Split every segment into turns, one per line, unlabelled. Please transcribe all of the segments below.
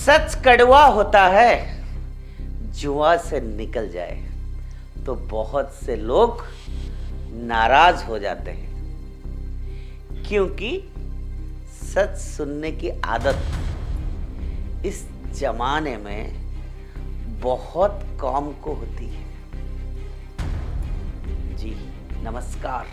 सच कड़वा होता है, जुआ से निकल जाए तो बहुत से लोग नाराज हो जाते हैं, क्योंकि सच सुनने की आदत इस जमाने में बहुत कम को होती है। जी नमस्कार,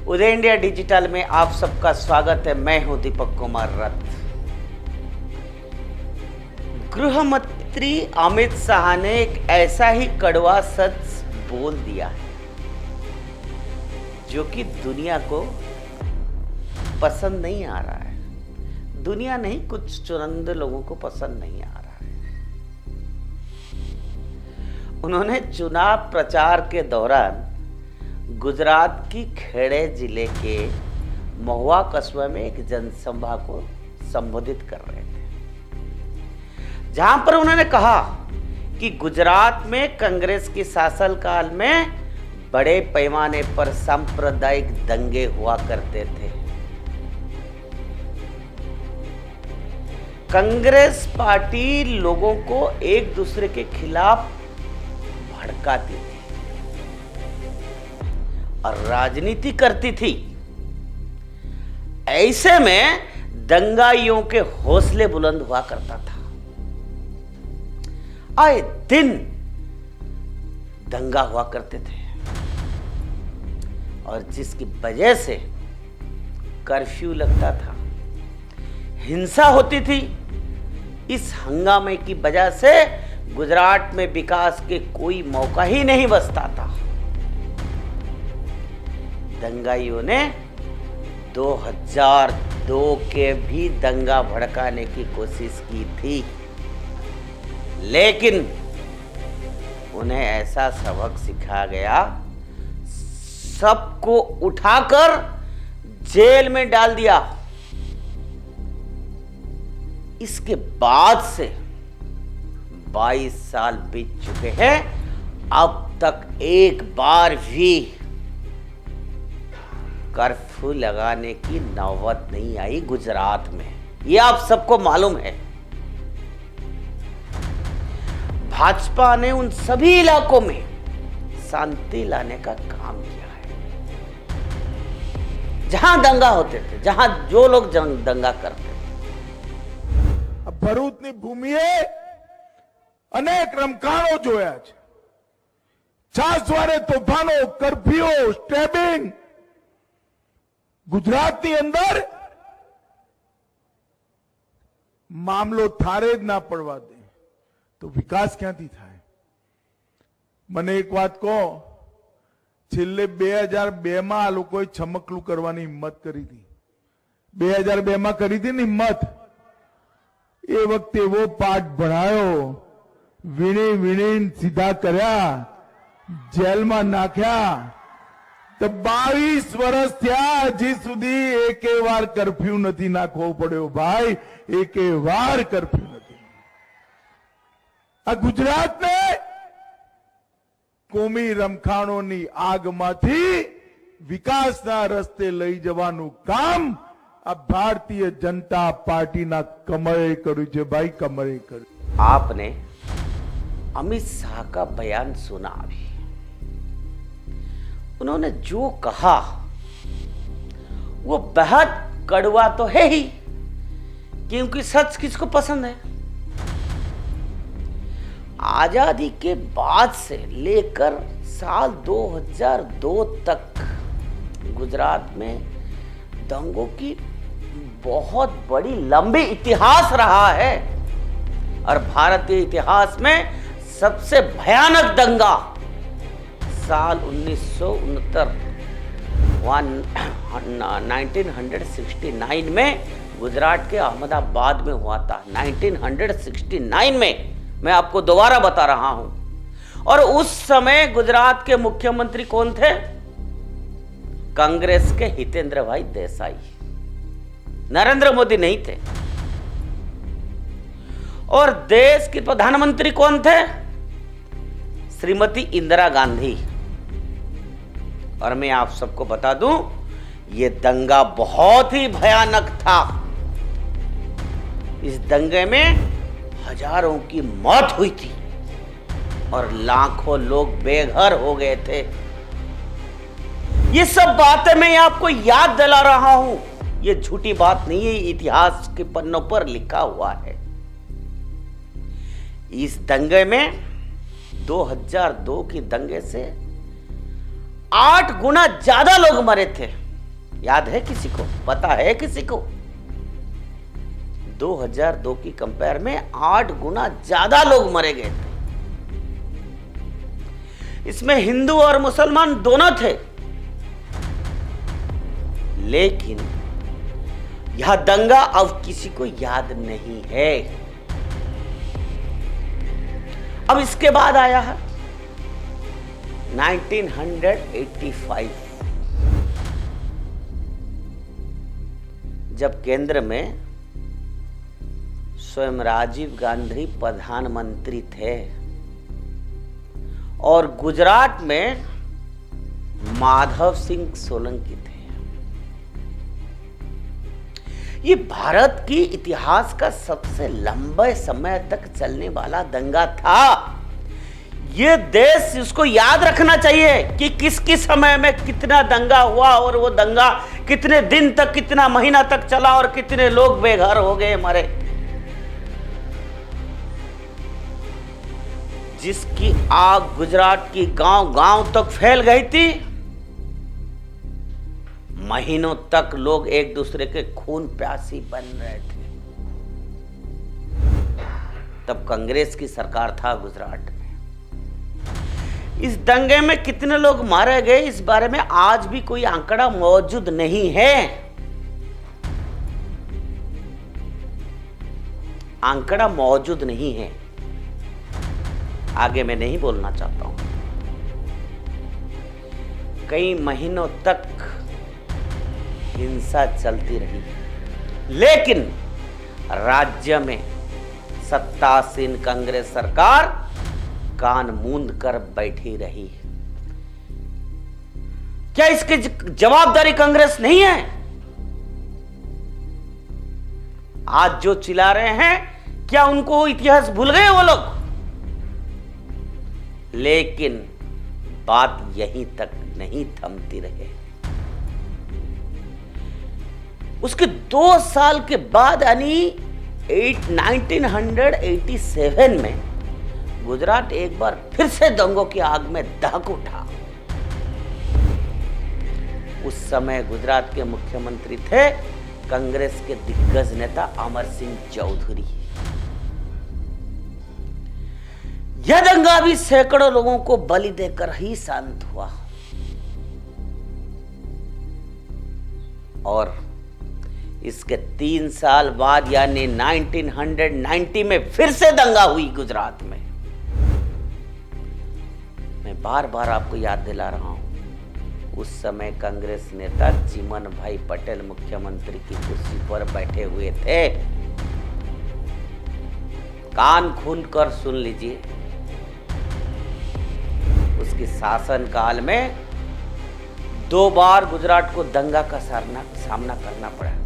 उदय इंडिया डिजिटल में आप सबका स्वागत है। मैं हूं दीपक कुमार रथ। गृह मंत्री अमित शाह ने एक ऐसा ही कड़वा सच बोल दिया है जो कि दुनिया को पसंद नहीं आ रहा है। दुनिया नहीं, कुछ चुनिंदा लोगों को पसंद नहीं आ रहा है। उन्होंने चुनाव प्रचार के दौरान गुजरात की खेड़े जिले के महुआ कस्बे में एक जनसभा को संबोधित कर रहे थे, जहां पर उन्होंने कहा कि गुजरात में कांग्रेस के शासनकाल में बड़े पैमाने पर सांप्रदायिक दंगे हुआ करते थे। कांग्रेस पार्टी लोगों को एक दूसरे के खिलाफ भड़काती थी और राजनीति करती थी। ऐसे में दंगाइयों के हौसले बुलंद हुआ करता था। आए दिन दंगा हुआ करते थे और जिसकी वजह से कर्फ्यू लगता था, हिंसा होती थी। इस हंगामे की वजह से गुजरात में विकास के कोई मौका ही नहीं बचता था। दंगाइयों ने 2002 के भी दंगा भड़काने की कोशिश की थी, लेकिन उन्हें ऐसा सबक सिखा गया, सबको उठाकर जेल में डाल दिया। इसके बाद से 22 साल बीत चुके हैं, अब तक एक बार भी कर्फ्यू लगाने की नौबत नहीं आई गुजरात में। यह आप सबको मालूम है। भाजपा ने उन सभी इलाकों में शांति लाने का काम किया है, जहां दंगा होते थे, जहां जो लोग दंगा करते थे।
ભરૂચની ભૂમિએ અનેક રમખાણો જોયા છે। છાસવારે તોફાનો, કર્ફ્યુ, સ્ટેબિંગ ગુજરાતની અંદર મામલો થારે જ ના પડવા દે તો વિકાસ ક્યાંથી થાય? મને એક વાત કહો, છેલ્લે 2002 માં આ લોકોએ છમકલું કરવાની હિંમત કરી હતી। 2002 માં કરી હતી ને હિંમત। એ વખતે એવો પાઠ ભણાયો, વીણી વીણી સીધા કર્યા, જેલમાં નાખ્યા, તો 22 વર્ષ થયા, હજી સુધી એકે વાર કર્ફ્યુ નથી નાખવો પડ્યો। ભાઈ, એકે વાર કર્ફ્યુ નથી। આ ગુજરાતને કોમી રમખાણોની આગમાંથી વિકાસના રસ્તે લઈ જવાનું કામ આ भारतीय जनता पार्टी ना कमरे करू छे। भाई कमरे करू।
आपने अमित शाह का बयान सुना अभी। उन्होंने जो कहा वो बेहद कड़वा तो है ही, क्योंकि सच किसको पसंद है। आजादी के बाद से लेकर साल 2002 तक गुजरात में दंगों की बहुत बड़ी लंबी इतिहास रहा है और भारतीय इतिहास में सबसे भयानक दंगा साल 1969 में गुजरात के अहमदाबाद में हुआ था। 1969 में, मैं आपको दोबारा बता रहा हूं। और उस समय गुजरात के मुख्यमंत्री कौन थे? कांग्रेस के हितेंद्र भाई देसाई, नरेंद्र मोदी नहीं थे। और देश के प्रधानमंत्री कौन थे? श्रीमती इंदिरा गांधी। और मैं आप सबको बता दूं, ये दंगा बहुत ही भयानक था। इस दंगे में हजारों की मौत हुई थी और लाखों लोग बेघर हो गए थे। ये सब बातें मैं आपको याद दिला रहा हूं, ये झूठी बात नहीं है, इतिहास के पन्नों पर लिखा हुआ है। इस दंगे में 2002 की दंगे से 8 गुना ज्यादा लोग मरे थे। याद है किसी को? पता है किसी को? 2002 की कंपेयर में 8 गुना ज्यादा लोग मरे गए थे। इसमें हिंदू और मुसलमान दोनों थे, लेकिन यह दंगा अब किसी को याद नहीं है। अब इसके बाद आया है 1985, जब केंद्र में स्वयं राजीव गांधी प्रधानमंत्री थे और गुजरात में माधव सिंह सोलंकी थे। ये भारत की इतिहास का सबसे लंबे समय तक चलने वाला दंगा था। ये देश इसको याद रखना चाहिए कि किस किस समय में कितना दंगा हुआ और वो दंगा कितने दिन तक, कितना महीना तक चला और कितने लोग बेघर हो गए, मरे। जिसकी आग गुजरात की गांव-गांव तक फैल गई थी। महीनों तक लोग एक दूसरे के खून प्यासी बन रहे थे। तब कांग्रेस की सरकार था गुजरात में। इस दंगे में कितने लोग मारे गए, इस बारे में आज भी कोई आंकड़ा मौजूद नहीं है। आंकड़ा मौजूद नहीं है। आगे मैं नहीं बोलना चाहता हूं। कई महीनों तक हिंसा चलती रही, लेकिन राज्य में सत्तासीन कांग्रेस सरकार कान मूंद कर बैठी रही। क्या इसकी जवाबदारी कांग्रेस नहीं है? आज जो चिल्ला रहे हैं, क्या उनको इतिहास भूल गए वो लोग? लेकिन बात यहीं तक नहीं थमती रहे। उसके 2 साल के बाद यानी 1987 में गुजरात एक बार फिर से दंगों की आग में दहक उठा। उस समय गुजरात के मुख्यमंत्री थे कांग्रेस के दिग्गज नेता अमर सिंह चौधरी। यह दंगा भी सैकड़ों लोगों को बलि देकर ही शांत हुआ और इसके 3 साल बाद यानी 1990 में फिर से दंगा हुई गुजरात में। मैं बार बार आपको याद दिला रहा हूं, उस समय कांग्रेस नेता चिमन भाई पटेल मुख्यमंत्री की कुर्सी पर बैठे हुए थे। कान खोलकर सुन लीजिए, उसके शासनकाल में 2 बार गुजरात को दंगा का सामना करना पड़ा था।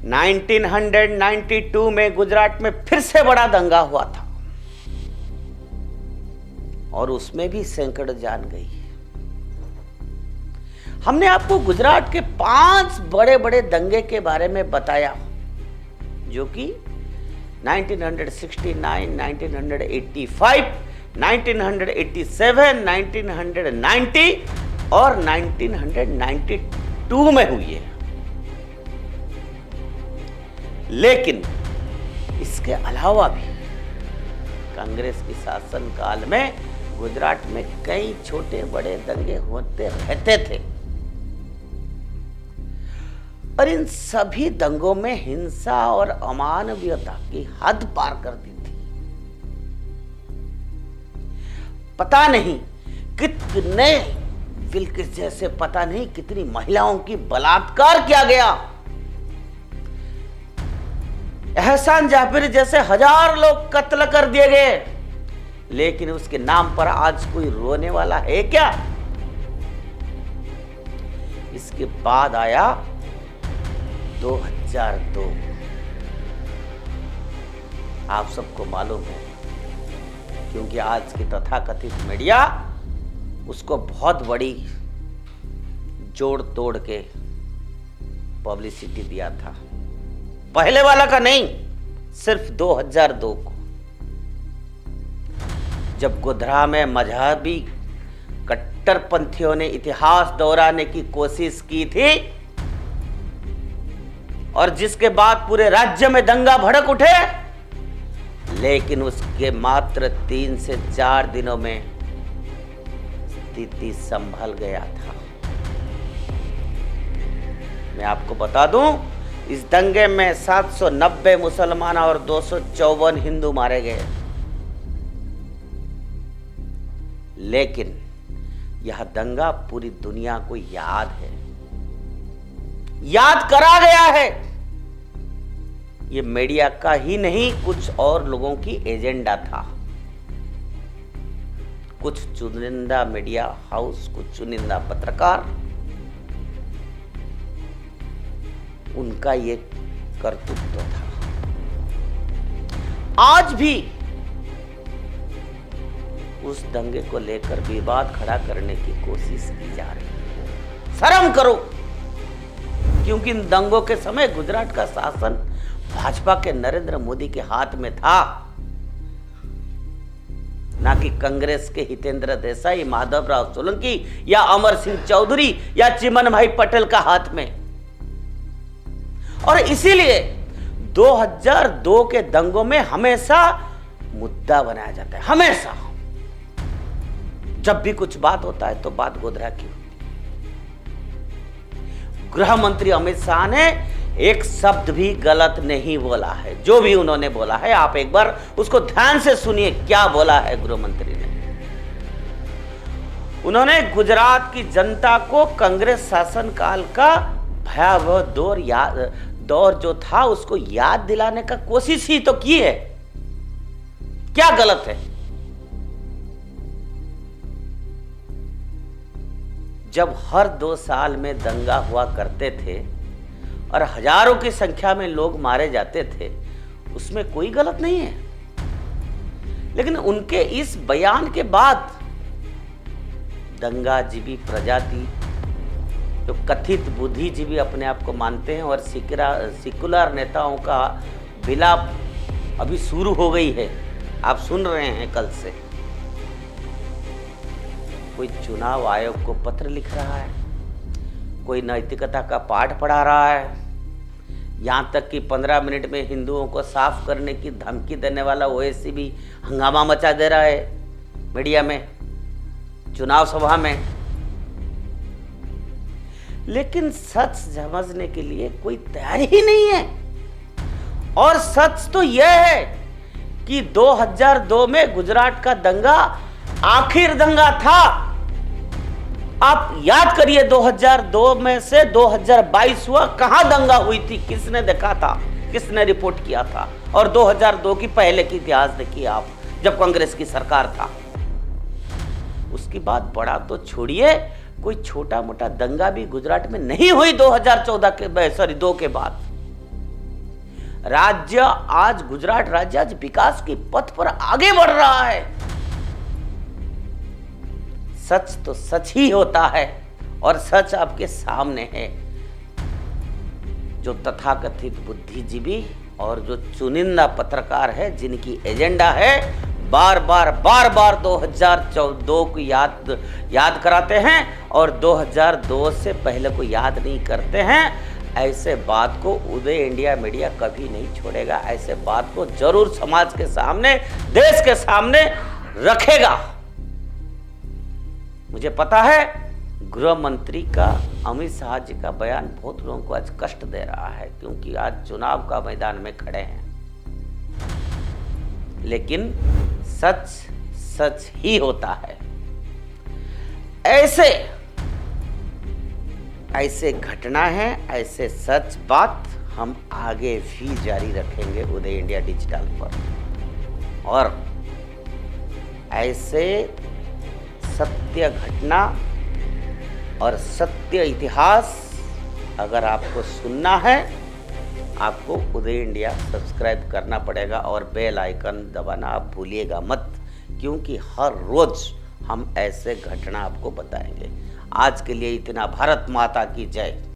1992 में गुजरात में फिर से बड़ा दंगा हुआ था और उसमें भी सैकड़ों जान गई। हमने आपको गुजरात के 5 बड़े बड़े दंगे के बारे में बताया, जो कि 1969, 1985, 1987, 1990 और 1992 में हुई है। लेकिन इसके अलावा भी कांग्रेस के शासनकाल में गुजरात में कई छोटे बड़े दंगे होते रहते थे और इन सभी दंगों में हिंसा और अमानवीयता की हद पार कर दी थी। पता नहीं कितने बिल्किस जैसे पता नहीं कितनी महिलाओं की बलात्कार किया गया। एहसान जाफरी जैसे 1000 लोग कत्ल कर दिए गए, लेकिन उसके नाम पर आज कोई रोने वाला है क्या? इसके बाद आया 2002 आप सबको मालूम है, क्योंकि आज की तथाकथित मीडिया उसको बहुत बड़ी जोड़ तोड़ के पब्लिसिटी दिया था। पहले वाला का नहीं, सिर्फ 2002 को, जब गोधरा में मजहबी कट्टरपंथियों ने इतिहास दोहराने की कोशिश की थी और जिसके बाद पूरे राज्य में दंगा भड़क उठे, लेकिन उसके मात्र 3 से 4 दिनों में स्थिति संभल गया था। मैं आपको बता दूं, इस दंगे में 790 मुसलमान और 254 हिंदू मारे गए, लेकिन यह दंगा पूरी दुनिया को याद है, याद करा गया है। ये मीडिया का ही नहीं, कुछ और लोगों की एजेंडा था। कुछ चुनिंदा मीडिया हाउस, कुछ चुनिंदा पत्रकार, उनका ये कर्तृत्व था। आज भी उस दंगे को लेकर विवाद खड़ा करने की कोशिश की जा रही है। शर्म करो, क्योंकि इन दंगों के समय गुजरात का शासन भाजपा के नरेंद्र मोदी के हाथ में था, ना कि कांग्रेस के हितेंद्र देसाई, माधवराव सोलंकी या अमर सिंह चौधरी या चिमन भाई पटेल का हाथ में। और इसीलिए 2002 के दंगों में हमेशा मुद्दा बनाया जाता है। हमेशा जब भी कुछ बात होता है तो बात गोधरा की होती है। गृह मंत्री अमित शाह ने एक शब्द भी गलत नहीं बोला है। जो भी उन्होंने बोला है, आप एक बार उसको ध्यान से सुनिए, क्या बोला है गृह मंत्री ने। उन्होंने गुजरात की जनता को कांग्रेस शासनकाल का भयावह दौर जो था उसको याद दिलाने का कोशिश ही तो की है। क्या गलत है? जब हर 2 साल में दंगा हुआ करते थे और हजारों की संख्या में लोग मारे जाते थे, उसमें कोई गलत नहीं है। लेकिन उनके इस बयान के बाद दंगाजीवी प्रजाति, जो कथित बुद्धिजीवी अपने आप को मानते हैं, और सेकुलर नेताओं का विलाप अभी शुरू हो गई है। आप सुन रहे हैं कल से। कोई चुनाव आयोग को पत्र लिख रहा है, कोई नैतिकता का पाठ पढ़ा रहा है, यहां तक कि 15 मिनट में हिंदुओं को साफ करने की धमकी देने वाला ओवैसी भी हंगामा मचा दे रहा है मीडिया में, चुनाव सभा में। लेकिन सच समझने के लिए कोई तैयार ही नहीं है। और सच तो यह है कि 2002 में गुजरात का दंगा आखिर दंगा था। आप याद करिए, 2002 में से 2022 हुआ, कहां दंगा हुई थी, किसने देखा था, किसने रिपोर्ट किया था? और 2002 की पहले की इतिहास देखिए आप, जब कांग्रेस की सरकार था। उसकी बात बड़ा तो छोड़िए, कोई छोटा मोटा दंगा भी गुजरात में नहीं हुई 2 के बाद। राज्य आज, गुजरात राज्य आज विकास की पथ पर आगे बढ़ रहा है। सच तो सच ही होता है, और सच आपके सामने है। जो तथाकथित बुद्धिजीवी और जो चुनिंदा पत्रकार है, जिनकी एजेंडा है बार बार 2002 को याद कराते हैं और 2002 से पहले को याद नहीं करते हैं, ऐसे बात को उदय इंडिया मीडिया कभी नहीं छोड़ेगा। ऐसे बात को जरूर समाज के सामने, देश के सामने रखेगा। मुझे पता है गृह मंत्री का, अमित शाह जी का बयान बहुत लोगों को आज कष्ट दे रहा है, क्योंकि आज चुनाव का मैदान में खड़े हैं। लेकिन सच सच ही होता है। ऐसे घटना है, ऐसे सच बात हम आगे भी जारी रखेंगे उदय इंडिया डिजिटल पर। और ऐसे सत्य घटना और सत्य इतिहास अगर आपको सुनना है आपको उदय इंडिया सब्सक्राइब करना पड़ेगा और बेल आइकन दबाना आप भूलिएगा मत, क्योंकि हर रोज़ हम ऐसे घटना आपको बताएंगे। आज के लिए इतना। भारत माता की जय।